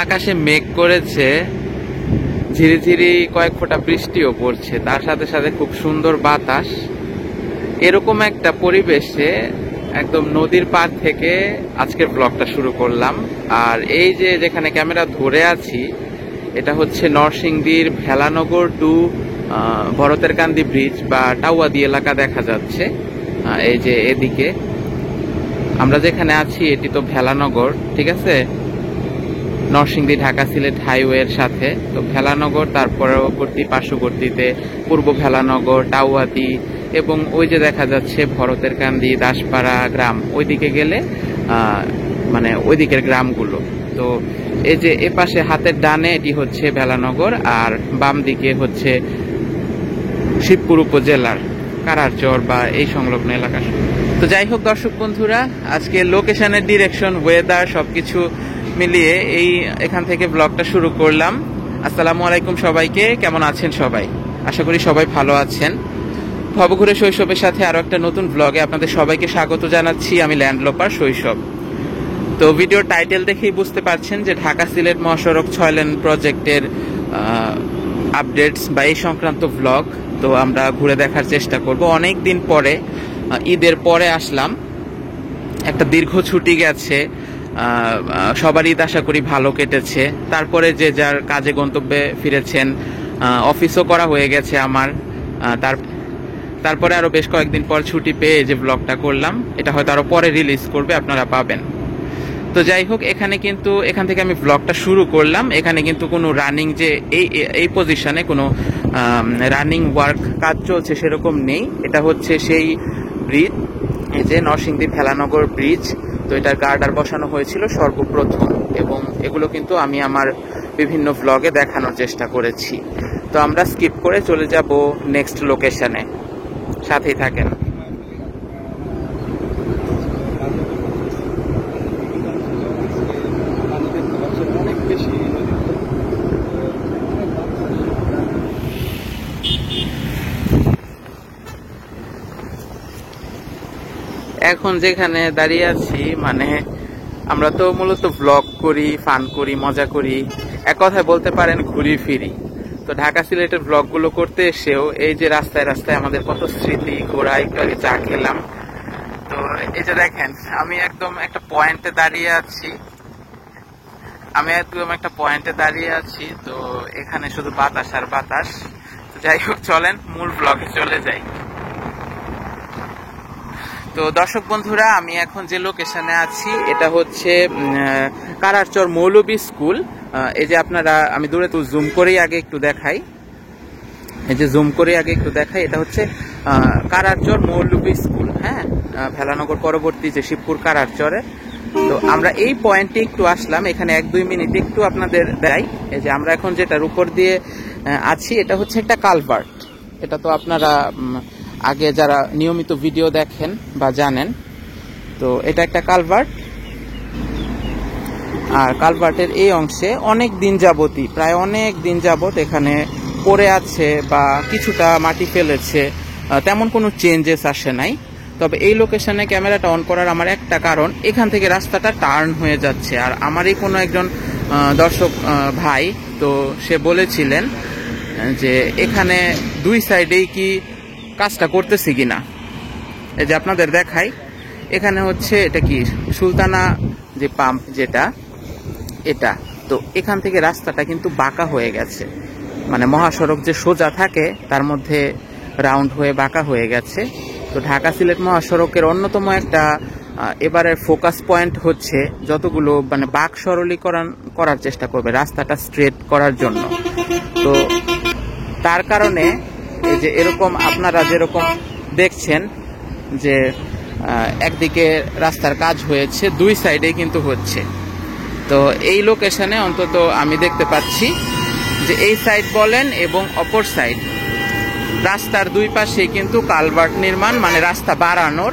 আকাশে মেঘ করেছে, ঝিরি ঝিরি কয়েক ফোঁটা বৃষ্টিও পড়ছে, তার সাথে সাথে খুব সুন্দর বাতাস। এরকম একটা পরিবেশে একদম নদীর পাড় থেকে আজকের ব্লগটা শুরু করলাম। আর এই যে যেখানে ক্যামেরা ধরে আছি, এটা হচ্ছে নরসিংদীর ভেলানগর টু ভরতের কান্দি ব্রিজ বা টাউয়াদি এলাকা দেখা যাচ্ছে। এই যে এদিকে আমরা যেখানে আছি এটি তো ভেলানগর, ঠিক আছে, নরসিংদী ঢাকা সিলেট হাইওয়ের সাথে। তো ভেলানগর, তার পরবর্তী পার্শ্ববর্তীতে পূর্ব ভেলানগর, টাউয়াদি, এবং ওই যে দেখা যাচ্ছে ভরতের কান্দি, দাসপাড়া গ্রাম, ওইদিকে গেলে মানে ওইদিকের গ্রামগুলো। তো এই যে এ পাশে হাতের ডানে এটি হচ্ছে ভেলানগর, আর বাম দিকে হচ্ছে শিবপুর উপজেলার কারারচর বা এই সংলগ্ন এলাকা। তো যাই হোক দর্শক বন্ধুরা, আজকে লোকেশনের ডিরেকশন, ওয়েদার সবকিছু মিলিয়ে এখান থেকে ব্লগটা শুরু করলাম। আসসালামু আলাইকুম সবাইকে, কেমন আছেন সবাই? আশা করি সবাই ভালো আছেন। ভবঘুরে শৈশবের সাথে আরো একটা নতুন ব্লগে আপনাদের সবাইকে স্বাগত জানাচ্ছি। আমি ল্যান্ডলোপার শৈশব। তো ভিডিওর টাইটেল দেখেই বুঝতে পারছেন যে ঢাকা সিলেট মহাসড়ক 6 লেন প্রজেক্টের আপডেটস বা এই সংক্রান্ত ব্লগ। তো আমরা ঘুরে দেখার চেষ্টা করব। অনেক দিন পরে, ঈদের পরে আসলাম। একটা দীর্ঘ ছুটি গেছে, সবার ঈদ আশা করি ভালো কেটেছে। তারপরে যে যার কাজে গন্তব্যে ফিরেছেন, অফিসও করা হয়ে গেছে আমার। তারপরে আরো বেশ কয়েকদিন পর ছুটি পেয়ে যে ব্লগটা করলাম, এটা হয়তো আরো পরে রিলিজ করবে, আপনারা পাবেন। তো যাই হোক, এখান থেকে আমি ব্লগটা শুরু করলাম। এখানে কিন্তু কোনো রানিং যে এই পজিশনে কোনো রানিং ওয়ার্ক কাজ চলছে সেরকম নেই। এটা হচ্ছে সেই ব্রিজ, এই যে নরসিংদী ভেলানগর ব্রিজ। তো এটার গার্ডার বসানো হয়েছিল সর্বপ্রথম, এবং এগুলো কিন্তু আমি আমার বিভিন্ন ব্লগে দেখানোর চেষ্টা করেছি। তো আমরা স্কিপ করে চলে যাব নেক্সট লোকেশনে, সাথেই থাকেন। এখন যেখানে দাঁড়িয়ে আছি, মানে আমরা তো মূলত ব্লগ করি, ফান করি, মজা করি, এক কথায় বলতে পারেন ঘুরি ফিরি। তো ঢাকা সিলেটের ব্লগগুলো করতে এসেও এই যে রাস্তায় রাস্তায় আমাদের কত স্মৃতি, ঘোরা, একটু আগে চা খেলাম। তো এই যে দেখেন, আমি একদম একটা পয়েন্টে দাঁড়িয়ে আছি। তো এখানে শুধু বাতাস আর বাতাস। তো যাই হোক, চলেন মূল ব্লগে চলে যাই। তো দর্শক বন্ধুরা, আমি এখন যে লোকেশনে আছি এটা হচ্ছে কারারচর মৌলবী স্কুল। এই যে আমি দূরে তো জুম করেই আগে একটু দেখাই, এটা হচ্ছে কারারচর মৌলবী স্কুল, হ্যাঁ, ভেলানগর পরবর্তী যে শিবপুর কারারচরে। তো আমরা এই পয়েন্টে একটু আসলাম, এখানে 1-2 মিনিট একটু আপনাদের দেখাই। এই যে আমরা এখন যেটার উপর দিয়ে আছি এটা হচ্ছে একটা কালভার্ট। এটা তো আপনারা আগে যারা নিয়মিত ভিডিও দেখেন বা জানেন, তো এটা একটা কালভার্ট। আর কালভার্টের এই অংশে প্রায় অনেক দিন যাবত এখানে পড়ে আছে বা কিছুটা মাটি ফেলেছে, তেমন কোনো চেঞ্জেস আসে নাই। তবে এই লোকেশনে ক্যামেরাটা অন করার আমার একটা কারণ, এখান থেকে রাস্তাটা টার্ন হয়ে যাচ্ছে। আর আমারই কোনো একজন দর্শক ভাই, তো সে বলেছিলেন যে এখানে 2 সাইডেই কি কাজটা করতেছি কিনা। এই যে আপনাদের দেখাই, এখানে হচ্ছে এটা কি সুলতানা যে পাম্প, এটা তো এখান থেকে রাস্তাটা কিন্তু বাঁকা হয়ে গেছে, মানে মহাসড়ক যে সোজা থাকে তার মধ্যে রাউন্ড হয়ে বাঁকা হয়ে গেছে। তো ঢাকা সিলেট মহাসড়কের অন্যতম একটা এবারের ফোকাস পয়েন্ট হচ্ছে যতগুলো মানে বাঁক সরলীকরণ করার চেষ্টা করবে রাস্তাটা স্ট্রেট করার জন্য। তো তার কারণে এই যে এরকম আপনারা যেরকম দেখছেন যে একদিকে রাস্তার কাজ হয়েছে, 2 সাইডে কিন্তু হচ্ছে। তো এই লোকেশনে অন্তত আমি দেখতে পাচ্ছি যে এই সাইড বলেন এবং অপর সাইড রাস্তার 2 পাশে কিন্তু কালভার্ট নির্মাণ, মানে রাস্তা বাড়ানোর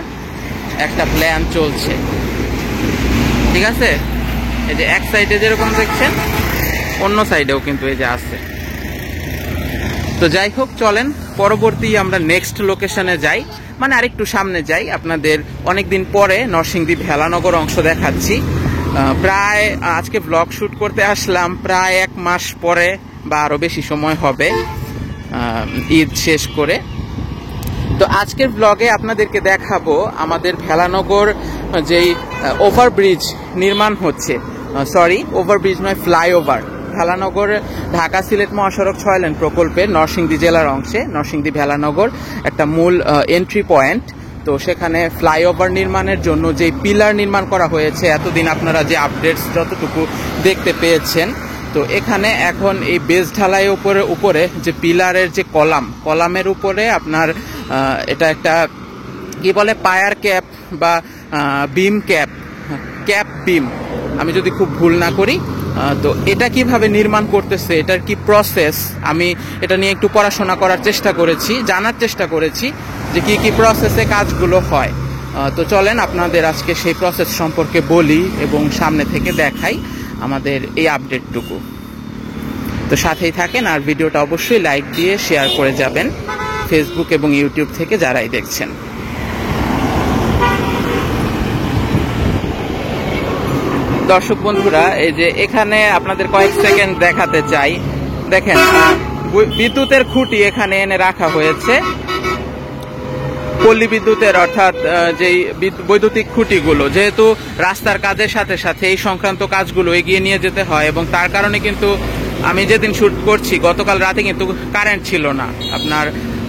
একটা প্ল্যান চলছে, ঠিক আছে। এই যে এক সাইডে যেরকম দেখছেন, অন্য সাইডেও কিন্তু এই যে আছে। তো যাই হোক, চলেন পরবর্তী আমরা নেক্সট লোকেশনে যাই, মানে আরেকটু সামনে যাই। আপনাদের অনেকদিন পরে নরসিংদী ভেলানগর অংশ দেখাচ্ছি। প্রায় আজকে ব্লগ শুট করতে আসলাম প্রায় 1 মাস পরে বা আরো বেশি সময় হবে ঈদ শেষ করে। তো আজকের ব্লগে আপনাদেরকে দেখাবো আমাদের ভেলানগর যেই ওভারব্রিজ নির্মাণ হচ্ছে, ওভারব্রিজ নয়, ফ্লাইওভার, ভেলানগর ঢাকা সিলেট মহাসড়ক 6 লেন প্রকল্পের নরসিংদী জেলার অংশে নরসিংদী ভেলানগর একটা মূল এন্ট্রি পয়েন্ট। তো সেখানে ফ্লাইওভার নির্মাণের জন্য যে পিলার নির্মাণ করা হয়েছে, এতদিন আপনারা যে আপডেটস যতটুকু দেখতে পেয়েছেন, তো এখানে এখন এই বেস ঢালাইয়ের উপরে যে পিলারের যে কলামের উপরে আপনার এটা একটা কি বলে পায়ার ক্যাপ বা বিম ক্যাপ বিম, আমি যদি খুব ভুল না করি। তো এটা কিভাবে নির্মাণ করতেছে, এটার কি প্রসেস, আমি এটা নিয়ে একটু পড়াশোনা করার চেষ্টা করেছি, জানার চেষ্টা করেছি যে কি কি প্রসেসে কাজগুলো হয়। তো চলেন আপনাদের আজকে সেই প্রসেস সম্পর্কে বলি এবং সামনে থেকে দেখাই আমাদের এই আপডেটটুকু। তো সাথেই থাকেন, আর ভিডিওটা অবশ্যই লাইক দিয়ে শেয়ার করে যাবেন ফেসবুক এবং ইউটিউব থেকে যারাই দেখছেন। দর্শক বন্ধুরা, এই যে এখানে আপনাদের কয়েক সেকেন্ড দেখাতে চাই, দেখেন বিদ্যুতের খুঁটি এখানে এনে রাখা হয়েছে, পল্লী বিদ্যুতের, অর্থাৎ যেই বৈদ্যুতিক খুঁটিগুলো, যেহেতু রাস্তার কাজের সাথে সাথে এই সংক্রান্ত কাজগুলো এগিয়ে নিয়ে যেতে হয় এবং তার কারণে কিন্তু আমি যেদিন শুট করছি গতকাল রাতে কিন্তু কারেন্ট ছিল না, আপনার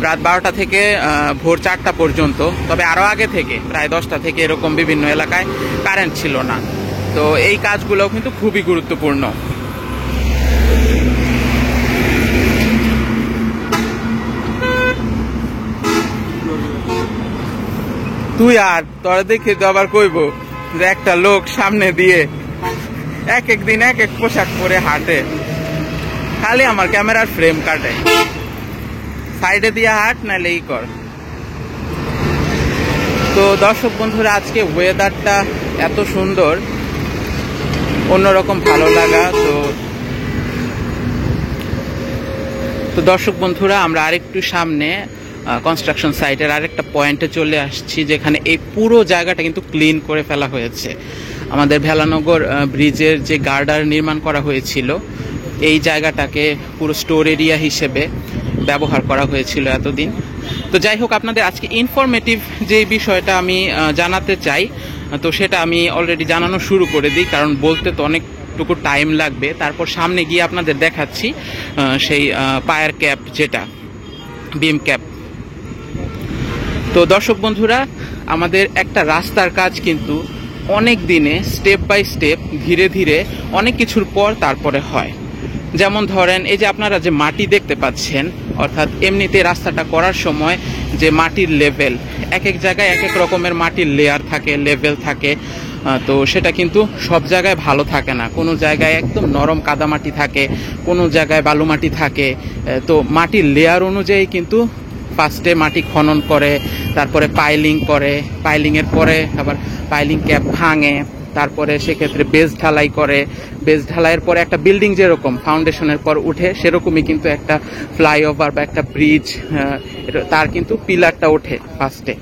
রাত 12টা থেকে ভোর 4টা পর্যন্ত, তবে আরো আগে থেকে প্রায় 10টা থেকে এরকম বিভিন্ন এলাকায় কারেন্ট ছিল না। তো এই কাজগুলো কিন্তু খুবই গুরুত্বপূর্ণ। তুই আর তোরা দেখে তো আবার কইব যে একটা লোক সামনে দিয়ে এক এক দিন এক এক পোশাক পরে হাঁটে, খালি আমার ক্যামেরার ফ্রেম কাটে, সাইডে দিয়ে হাঁট নাহলে এই কর। তো দর্শক বন্ধুরা, আজকে ওয়েদারটা এত সুন্দর, অন্যরকম ভালো লাগা। তো দর্শক বন্ধুরা, আমরা আরেকটু সামনে কনস্ট্রাকশন সাইটের আরেকটা পয়েন্টে চলে আসছি, যেখানে এই পুরো জায়গাটা কিন্তু ক্লিন করে ফেলা হয়েছে। আমাদের ভেলানগর ব্রিজের যে গার্ডার নির্মাণ করা হয়েছিল, এই জায়গাটাকে পুরো স্টোর এরিয়া হিসেবে ব্যবহার করা হয়েছিল এতদিন। তো যাই হোক, আপনাদের আজকে ইনফরমেটিভ যে বিষয়টা আমি জানাতে চাই, তো সেটা আমি অলরেডি জানানো শুরু করে দিই, কারণ বলতে তো অনেকটুকু টাইম লাগবে। তারপর সামনে গিয়ে আপনাদের দেখাচ্ছি সেই পায়ার ক্যাপ, যেটা বিম ক্যাপ। তো দর্শক বন্ধুরা, আমাদের একটা রাস্তার কাজ কিন্তু অনেক দিনে স্টেপ বাই স্টেপ ধীরে ধীরে অনেক কিছুর পর তারপরে হয়। যেমন ধরেন, এই যে আপনারা যে মাটি দেখতে পাচ্ছেন, অর্থাৎ এমনিতে রাস্তাটা করার সময় যে মাটির লেভেল, এক এক জায়গায় এক এক রকমের মাটির লেয়ার থাকে, লেভেল থাকে। তো সেটা কিন্তু সব জায়গায় ভালো থাকে না, কোনো জায়গায় একদম নরম কাদামাটি থাকে, কোনো জায়গায় বালু মাটি থাকে। তো মাটির লেয়ার অনুযায়ী কিন্তু ফার্স্টে মাটি খনন করে, তারপরে পাইলিং করে, পাইলিংয়ের পরে আবার পাইলিং ক্যাপ ভাঙে, তারপরে সেক্ষেত্রে বেস ঢালাই করে, বেস ঢালাইয়ের পরে একটা বিল্ডিং যেরকম ফাউন্ডেশনের পর উঠে, সেরকমই কিন্তু একটা ফ্লাইওভার বা একটা ব্রিজ, তার কিন্তু পিলারটা ওঠে ফার্স্টে।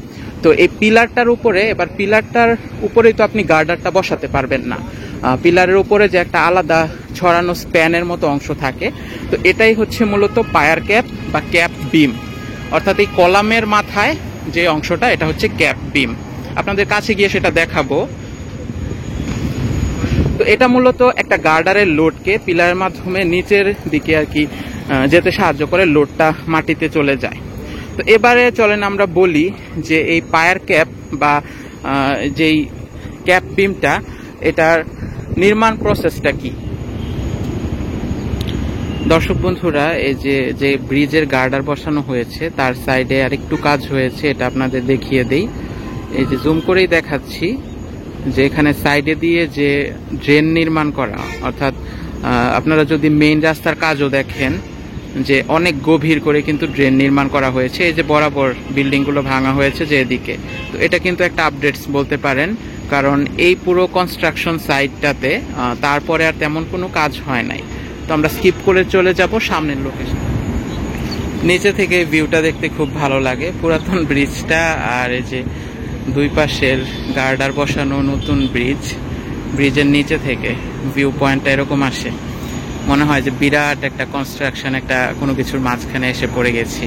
তো এই পিলারটার উপরে, এবার পিলারটার উপরেই তো আপনি গার্ডারটা বসাতে পারবেন না, পিলারের উপরে যে একটা আলাদা ছড়ানো স্প্যানের মতো অংশ থাকে, তো এটাই হচ্ছে মূলত পায়ার ক্যাপ বা ক্যাপ বিম, অর্থাৎ এই কলামের মাথায় যে অংশটা, এটা হচ্ছে ক্যাপ বিম। আপনাদের কাছে গিয়ে সেটা দেখাবো। তো এটা মূলত একটা গার্ডারের লোডকে পিলারের মাধ্যমে নিচের দিকে আর কি যেতে সাহায্য করে, লোডটা মাটিতে চলে যায়। তো এবারে চলেন আমরা বলি যে এই পায়ার ক্যাপ বা যেই ক্যাপ বিমটা, এটার নির্মাণ প্রসেসটা কি। দর্শক বন্ধুরা, এই যে ব্রিজের গার্ডার বসানো হয়েছে তার সাইডে আরেকটু কাজ হয়েছে, এটা আপনাদের দেখিয়ে দেই। এই যে জুম করেই দেখাচ্ছি যে এখানে সাইডে দিয়ে যে ড্রেন নির্মাণ করা, অর্থাৎ আপনারা যদি মেইন রাস্তার কাজও দেখেন যে অনেক গভীর করে কিন্তু ড্রেন নির্মাণ করা হয়েছে। এই যে বরাবর বিল্ডিংগুলো ভাঙা হয়েছে যে এদিকে, তো এটা কিন্তু একটা আপডেটস বলতে পারেন, কারণ এই পুরো কনস্ট্রাকশন সাইটটাতে তারপরে আর তেমন কোনো কাজ হয় নাই। তো আমরা স্কিপ করে চলে যাব সামনের লোকেশন। নিচে থেকে ভিউটা দেখতে খুব ভালো লাগে, পুরাতন ব্রিজটা আর এই যে দুই পাশের গার্ডার বসানো নতুন ব্রিজ, ব্রিজের নিচে থেকে ভিউ পয়েন্টটা এরকম আসে, মনে হয় যে বিরাট একটা কনস্ট্রাকশন, একটা কোনো কিছুর মাঝখানে এসে পড়ে গেছি।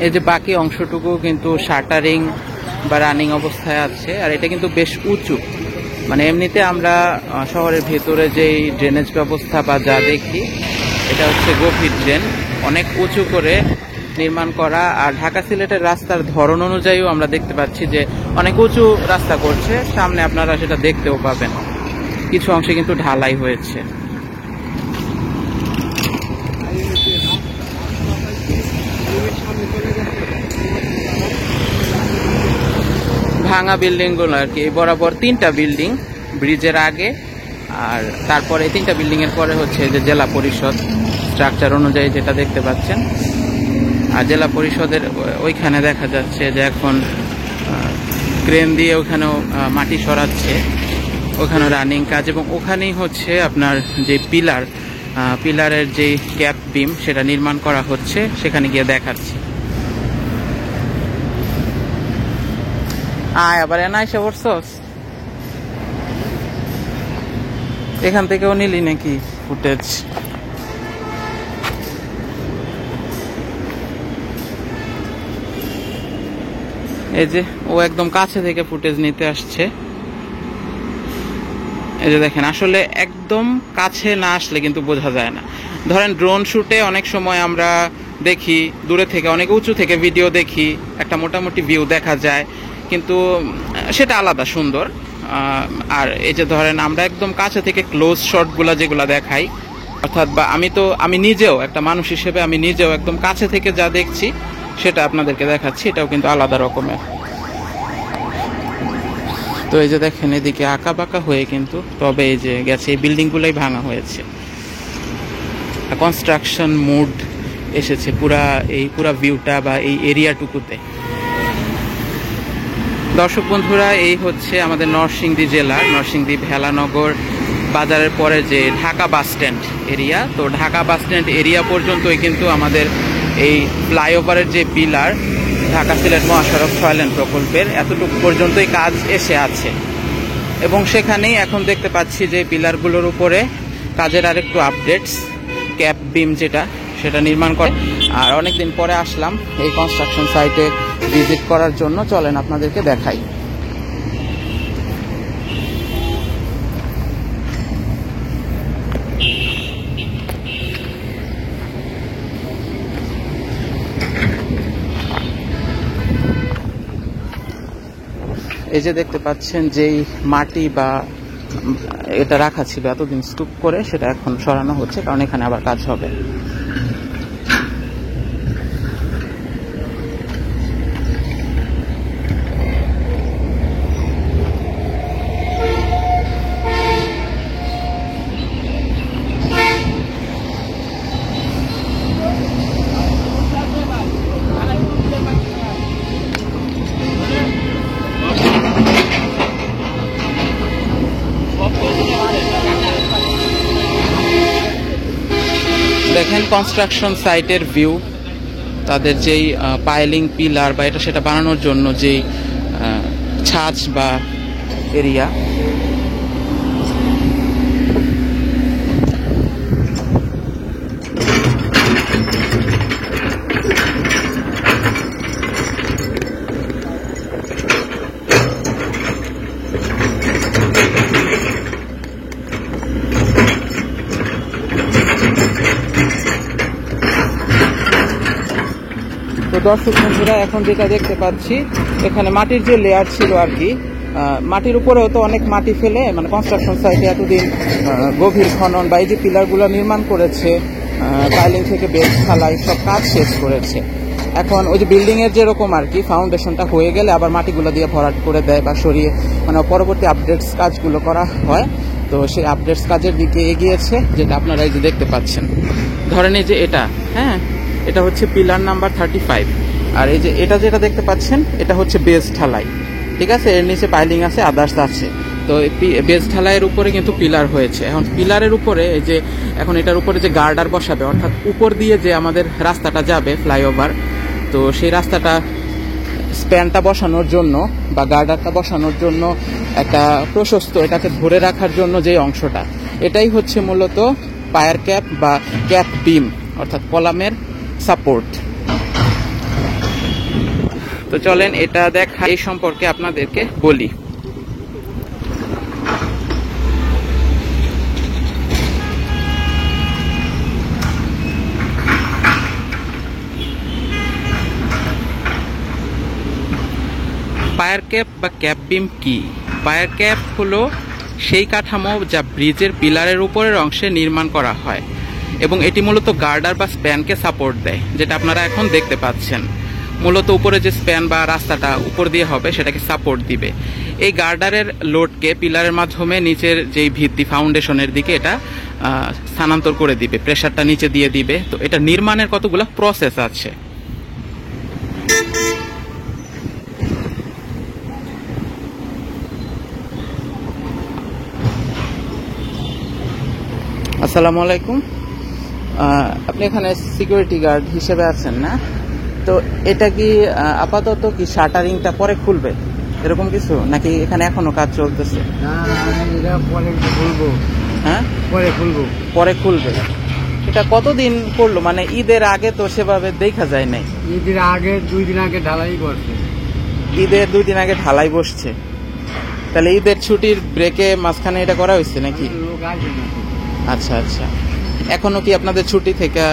এই যে বাকি অংশটুকু কিন্তু শাটারিং বা রানিং অবস্থায় আছে, আর এটা কিন্তু বেশ উঁচু। মানে এমনিতে আমরা শহরের ভেতরে যেই ড্রেনেজ ব্যবস্থা বা যা দেখি, এটা হচ্ছে গভীর ড্রেন, অনেক উঁচু করে নির্মাণ করা। আর ঢাকা সিলেটের রাস্তার ধরন অনুযায়ীও আমরা দেখতে পাচ্ছি যে অনেক উঁচু রাস্তা করছে, সামনে আপনারা সেটা দেখতেও পাবেন। কিছু অংশে কিন্তু ঢালাই হয়েছে। ভাঙা বিল্ডিং গুলো আর কি, বরাবর 3টা বিল্ডিং ব্রিজের আগে, আর তারপরে 3টা বিল্ডিং এর পরে হচ্ছে যে জেলা পরিষদ স্ট্রাকচার অনুযায়ী যেটা দেখতে পাচ্ছেন। আর জেলা পরিষদের ওইখানে দেখা যাচ্ছে যে এখন ক্রেন দিয়ে ওখানেও মাটি সরাচ্ছে, ওখানে রানিং কাজ, এবং ওখানেই হচ্ছে আপনার যে পিলারের যে ক্যাপ বিম সেটা নির্মাণ করা হচ্ছে, সেখানে গিয়ে দেখাচ্ছি। আবার এনা এসে পড়ছস, এখান থেকেও নিলি নাকি ফুটেজ? এই যে ও একদম কাছে থেকে ফুটেজ নিতে আসছে। এই যে দেখেন, আসলে একদম কাছে না আসলে কিন্তু বোঝা যায় না। ধরেন ড্রোন শুটে অনেক সময় আমরা দেখি দূরে থেকে, অনেক উঁচু থেকে ভিডিও দেখি, একটা মোটামুটি ভিউ দেখা যায়, কিন্তু সেটা আলাদা সুন্দর। আর এই যে ধরেন আমরা একদম কাছে থেকে ক্লোজ শটগুলা যেগুলা দেখাই, অর্থাৎ বা আমি নিজেও একটা মানুষ হিসেবে আমি নিজেও একদম কাছে থেকে যা দেখছি সেটা আপনাদেরকে দেখাচ্ছি, এটাও কিন্তু আলাদা রকমের। তো এই যে দেখেন এদিকে আঁকা বাঁকা হয়ে কিন্তু তবে এই যে গেছে, এই বিল্ডিংগুলোই ভাঙা হয়েছে, কনস্ট্রাকশন মুড এসেছে পুরা ভিউটা বা এই এরিয়াটুকুতে। দর্শক বন্ধুরা, এই হচ্ছে আমাদের নরসিংদী জেলার নরসিংদী ভেলানগর বাজারের পরে যে ঢাকা বাস স্ট্যান্ড এরিয়া। তো ঢাকা বাস স্ট্যান্ড এরিয়া পর্যন্তই কিন্তু আমাদের এই ফ্লাইওভারের যে পিলার, ঢাকা সিলেট মহাসড়ক 6 লেন প্রকল্পের এতটুকু পর্যন্তই কাজ এসে আছে, এবং সেখানেই এখন দেখতে পাচ্ছি যে পিলারগুলোর উপরে কাজের আরেকটু আপডেটস, ক্যাপ বিম সেটা নির্মাণ করে। আর অনেকদিন পরে আসলাম এই কনস্ট্রাকশন সাইটে ভিজিট করার জন্য, চলেন আপনাদেরকে দেখাই। এই যে দেখতে পাচ্ছেন যেই মাটি বা এটা রাখা ছিল এতদিন স্তূপ করে, সেটা এখন সরানো হচ্ছে, কারণ এখানে আবার কাজ হবে। দেখেন কনস্ট্রাকশন সাইটের ভিউ, তাদের যেই পাইলিং পিলার বা এটা সেটা বানানোর জন্য যেই ছাঁচ বা এরিয়া, তো দর্শক বন্ধুরা এখন যেটা দেখতে পাচ্ছি, এখানে মাটির যে লেয়ার ছিল আর কি, মাটির উপরেও তো অনেক মাটি ফেলে, মানে কনস্ট্রাকশন সাইটে এতদিন গভীর খনন বা এই যে পিলারগুলো নির্মাণ করেছে, পাইলিং থেকে বেস ঢালাই সব কাজ শেষ করেছে। এখন ওই যে বিল্ডিং এর যেরকম আর কি ফাউন্ডেশনটা হয়ে গেলে আবার মাটিগুলো দিয়ে ভরাট করে দেয় বা সরিয়ে, মানে পরবর্তী আপডেটস কাজগুলো করা হয়। তো সেই আপডেটস কাজের দিকে এগিয়েছে, যেটা আপনারা এই যে দেখতে পাচ্ছেন। ধরেন এই যে এটা, হ্যাঁ, এটা হচ্ছে পিলার নাম্বার 35, আর এই যে এটা যেটা দেখতে পাচ্ছেন এটা হচ্ছে বেস ঢালাই, ঠিক আছে। এর নিচে পাইলিং আছে, আদার্স আছে। তো বেস ঢালাইয়ের উপরে কিন্তু পিলার হয়েছে। এখন পিলারের উপরে এই যে এখন এটার উপরে যে গার্ডার বসাবে, অর্থাৎ উপর দিয়ে যে আমাদের রাস্তাটা যাবে ফ্লাইওভার, তো সেই রাস্তাটা স্প্যানটা বসানোর জন্য বা গার্ডারটা বসানোর জন্য একটা প্রশস্ত, এটাকে ধরে রাখার জন্য যে অংশটা, এটাই হচ্ছে মূলত পায়ার ক্যাপ বা ক্যাপ বিম, অর্থাৎ কলামের সাপোর্ট। তো চলেন এটা দেখা, এই সম্পর্কে আপনাদেরকে বলি। পায়ার ক্যাপ বা ক্যাপ বিম কি? পায়ার ক্যাপ হলো সেই কাঠামো যা ব্রিজের পিলারের উপরের অংশে নির্মাণ করা হয় এবং এটি মূলত গার্ডার বা স্প্যানকে সাপোর্ট দেয়, যেটা আপনারা এখন দেখতে পাচ্ছেন। মূলত উপরে যে স্প্যান বা রাস্তাটা উপর দিয়ে হবে সেটাকে সাপোর্ট দিবে। এই গার্ডারের লোডকে পিলারের মাধ্যমে নিচের যেই ভিত্তি ফাউন্ডেশনের দিকে এটা স্থানান্তর করে দিবে, প্রেসারটা নিচে দিয়ে দিবে। তো এটা নির্মাণের কতগুলো প্রসেস আছে। আসসালামু আলাইকুম। আপনি এখানে সিকিউরিটি গার্ড হিসেবে আছেন না? তো এটা কি আপাতত কি শাটারিংটা পরে খুলবে এরকম কিছু, নাকি এখানে এখনো কাজ চলতেছে? হ্যাঁ, পরে খুলবে। এটা কতদিন করলো, মানে ঈদের আগে তো সেভাবে দেখা যায় নাই। ঈদের আগে 2 দিন আগে ঢালাই করছে। ঈদের 2 দিন আগে ঢালাই বসছে, তাহলে ঈদের ছুটির ব্রেকে মাঝখানে এটা করা হয়েছে নাকি? আচ্ছা আচ্ছা। এখনো কি আপনাদের ছুটি থেকে,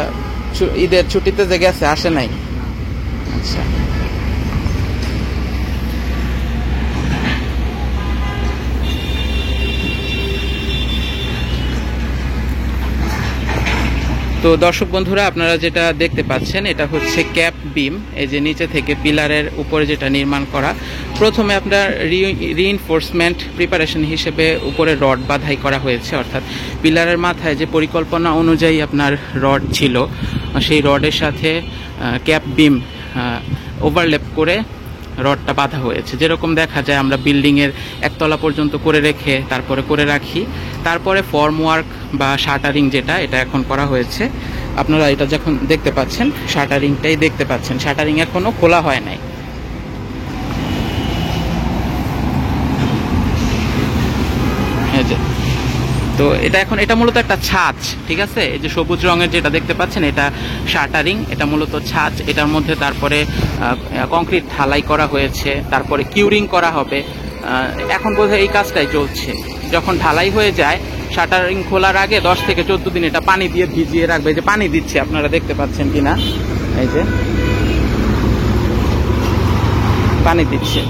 ঈদের ছুটিতে যে গেছে আসে নাই? আচ্ছা। তো দর্শক বন্ধুরা, আপনারা যেটা দেখতে পাচ্ছেন এটা হচ্ছে ক্যাপ বিম। এই যে নিচে থেকে পিলারের উপরে যেটা নির্মাণ করা, প্রথমে আপনার রিইনফোর্সমেন্ট প্রিপারেশন হিসেবে উপরে রড বাঁধাই করা হয়েছে, অর্থাৎ পিলারের মাথায় যে পরিকল্পনা অনুযায়ী আপনার রড ছিল সেই রডের সাথে ক্যাপ বিম ওভারল্যাপ করে রডটা বাঁধা হয়েছে। যেরকম দেখা যায় আমরা বিল্ডিংয়ের একতলা পর্যন্ত করে রেখে তারপরে করে রাখি, তারপরে ফর্ম ওয়ার্ক বা শাটারিং যেটা, এটা এখন করা হয়েছে। আপনারা এটা যখন দেখতে পাচ্ছেন শাটারিংটাই দেখতে পাচ্ছেন, শাটারিং এখনো খোলা হয় নাই। তো এটা মূলত একটা ছাঁচ, ঠিক আছে। এই যে সবুজ রঙের যেটা দেখতে পাচ্ছেন এটা শাটারিং, এটা মূলত ছাঁচ। এটার মধ্যে তারপরে কংক্রিট ঢালাই করা হয়েছে, তারপরে কিউরিং করা হবে। এখন বোধহয় এই কাজটাই চলছে। যখন ঢালাই হয়ে যায়, শাটারিং খোলার আগে 10 থেকে 14 দিন এটা পানি দিয়ে ভিজিয়ে রাখবে। যে পানি দিচ্ছে, আপনারা দেখতে পাচ্ছেন কিনা, এই যে পানি দিচ্ছে।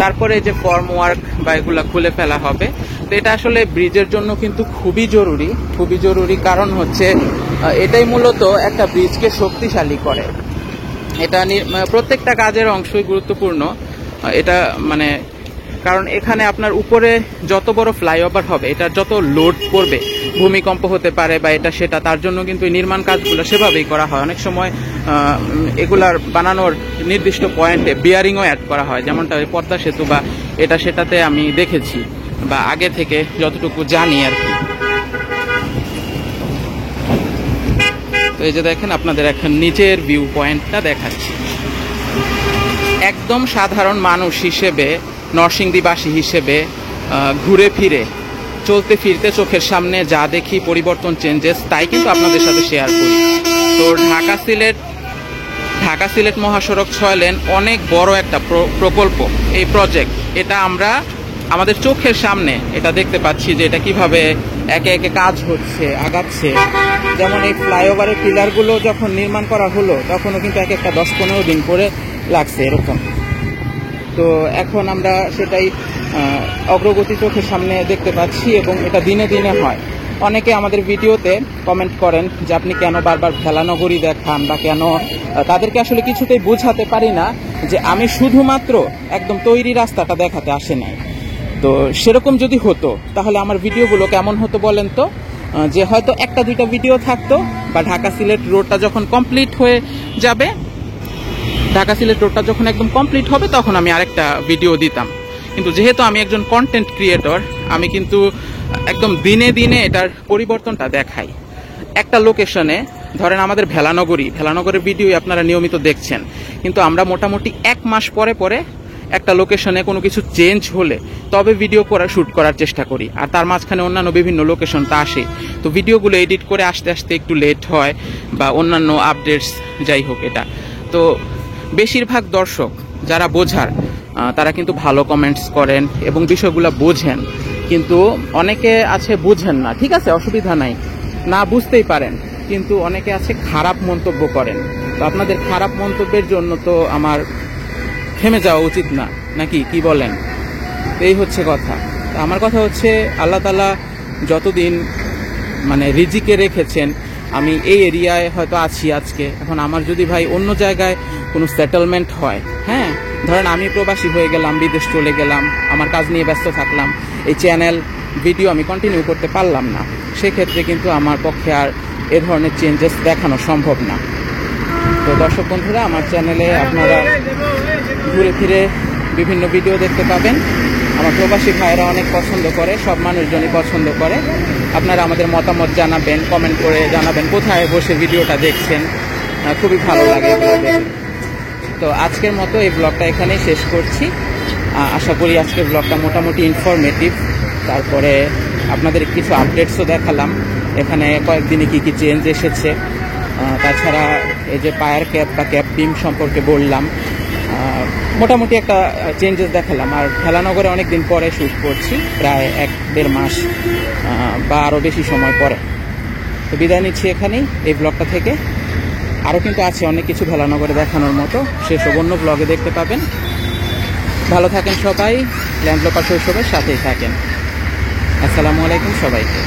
তারপরে যে ফর্ম ওয়ার্ক বা এগুলা খুলে ফেলা হবে। তো এটা আসলে ব্রিজের জন্য কিন্তু খুবই জরুরি, কারণ হচ্ছে এটাই মূলত একটা ব্রিজকে শক্তিশালী করে। এটা প্রত্যেকটা কাজের অংশই গুরুত্বপূর্ণ। এটা মানে কারণ এখানে আপনার উপরে যত বড় ফ্লাইওভার হবে, এটা যত লোড পড়বে, ভূমিকম্প হতে পারে বা এটা সেটা, তার জন্য কিন্তু এই নির্মাণ কাজগুলো সেভাবেই করা হয়। অনেক সময় এগুলার বানানোর নির্দিষ্ট পয়েন্টে বিয়ারিংও অ্যাড করা হয়, যেমনটা পদ্মা সেতু বা এটা সেটাতে আমি দেখেছি বা আগে থেকে যতটুকু জানি আর কি। তো এই যে দেখেন, আপনাদের এখন নিচের ভিউ পয়েন্টটা দেখাচ্ছি। একদম সাধারণ মানুষ হিসেবে, নরসিংদীবাসী হিসেবে ঘুরে ফিরে চলতে ফিরতে চোখের সামনে যা দেখি, পরিবর্তন, চেঞ্জেস, তাই কিন্তু আপনাদের সাথে শেয়ার করি। তো ঢাকা সিলেট মহাসড়ক 6 লেন অনেক বড় একটা প্রকল্প, এই প্রজেক্ট। এটা আমরা আমাদের চোখের সামনে এটা দেখতে পাচ্ছি যে এটা কিভাবে একে একে কাজ হচ্ছে, আগাচ্ছে। যেমন এই ফ্লাইওভারের পিলারগুলো যখন নির্মাণ করা হলো, তখনও কিন্তু এক একটা 10-15 দিন করে লাগছে এরকম। তো এখন আমরা সেটাই অগ্রগতি চোখের সামনে দেখতে পাচ্ছি এবং এটা দিনে দিনে হয়। অনেকে আমাদের ভিডিওতে কমেন্ট করেন যে আপনি কেন বারবার ভেলানগরী দেখান বা কেন, তাদেরকে আসলে কিছুতেই বোঝাতে পারি না যে আমি শুধুমাত্র একদম তৈরি রাস্তাটা দেখাতে আসি নাই। তো সেরকম যদি হতো তাহলে আমার ভিডিওগুলো কেমন হতো বলেন তো, যে হয়তো একটা দুইটা ভিডিও থাকতো, বা ঢাকা সিলেট রোডটা যখন কমপ্লিট হয়ে যাবে, ঢাকা সিলেট রোডটা যখন একদম কমপ্লিট হবে তখন আমি আরেকটা ভিডিও দিতাম। কিন্তু যেহেতু আমি একজন কন্টেন্ট ক্রিয়েটর, আমি কিন্তু একদম দিনে দিনে এটার পরিবর্তনটা দেখাই। একটা লোকেশনে ধরেন আমাদের ভেলানগরের ভিডিও আপনারা নিয়মিত দেখছেন, কিন্তু আমরা মোটামুটি 1 মাস পরে পরে একটা লোকেশনে কোনো কিছু চেঞ্জ হলে তবে ভিডিও শ্যুট করার চেষ্টা করি, আর তার মাঝখানে অন্যান্য বিভিন্ন লোকেশন তা আসে। তো ভিডিওগুলো এডিট করে আসতে আসতে একটু লেট হয়, বা অন্যান্য আপডেটস যাই হোক এটা। তো বেশিরভাগ দর্শক যারা বোঝার তারা কিন্তু ভালো কমেন্টস করেন এবং বিষয়গুলো বোঝেন, কিন্তু অনেকে আছে বুঝেন না, ঠিক আছে অসুবিধা নাই, না বুঝতেই পারেন, কিন্তু অনেকে আছে খারাপ মন্তব্য করেন। তো আপনাদের খারাপ মন্তব্যের জন্য তো আমার থেমে যাওয়া উচিত না, নাকি কি বলেন? এই হচ্ছে কথা। আমার কথা হচ্ছে আল্লাহ তাআলা যতদিন মানে রিজিকে রেখেছেন, আমি এই এরিয়ায় হয়তো আছি আজকে, এখন আমার যদি ভাই অন্য জায়গায় কোনো সেটেলমেন্ট হয়, হ্যাঁ ধরেন আমি প্রবাসী হয়ে গেলাম, বিদেশ চলে গেলাম, আমার কাজ নিয়ে ব্যস্ত থাকলাম, এই চ্যানেল ভিডিও আমি কন্টিনিউ করতে পারলাম না, সেক্ষেত্রে কিন্তু আমার পক্ষে আর এ ধরনের চেঞ্জেস দেখানো সম্ভব না। তো দর্শক বন্ধুরা, আমার চ্যানেলে আপনারা ঘুরে ফিরে বিভিন্ন ভিডিও দেখতে পাবেন। আমার প্রবাসী ভাইয়েরা অনেক পছন্দ করে, সব মানুষজনই পছন্দ করে। আপনারা আমাদের মতামত জানাবেন, কমেন্ট করে জানাবেন কোথায় বসে ভিডিওটা দেখছেন, খুবই ভালো লাগে এগুলো দেখে। তো আজকের মতো এই ব্লগটা এখানেই শেষ করছি। আশা করি আজকের ব্লগটা মোটামুটি ইনফরমেটিভ, তারপরে আপনাদের কিছু আপডেটসও দেখালাম, এখানে কয়েকদিনে কি কি চেঞ্জ এসেছে। তাছাড়া এই যে পায়ার ক্যাপ বা ক্যাপ টিম সম্পর্কে বললাম, মোটামুটি একটা চেঞ্জেস দেখালাম। আর ভেলানগরে অনেক দিন পরে শ্যুট করছি, প্রায় 1-1.5 মাস বা আরও বেশি সময় পরে। তো বিদায় নিচ্ছি এখানেই এই ব্লগটা থেকে। আরও কিন্তু আছে অনেক কিছু ভেলানগরে দেখানোর মতো, সেসব অন্য ব্লগে দেখতে পাবেন। ভালো থাকেন সবাই, ল্যান্ডলোপার শৈশবের সাথেই থাকেন। আসসালামু আলাইকুম সবাইকে।